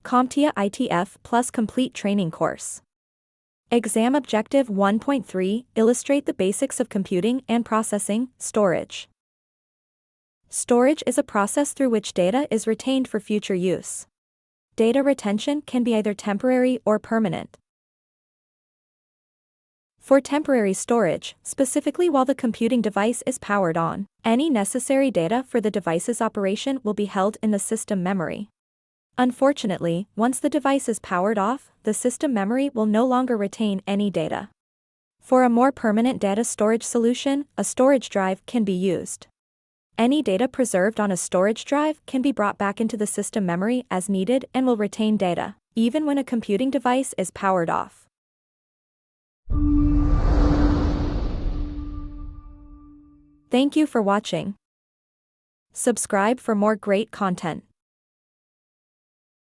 CompTIA ITF Plus Complete Training Course. Exam Objective 1.3 Illustrate the basics of computing and processing, storage. Storage is a process through which data is retained for future use. Data retention can be either temporary or permanent. For temporary storage, specifically while the computing device is powered on, any necessary data for the device's operation will be held in the system memory. Unfortunately, once the device is powered off, the system memory will no longer retain any data. For a more permanent data storage solution, a storage drive can be used. Any data preserved on a storage drive can be brought back into the system memory as needed and will retain data, even when a computing device is powered off. Thank you for watching. Subscribe for more great content.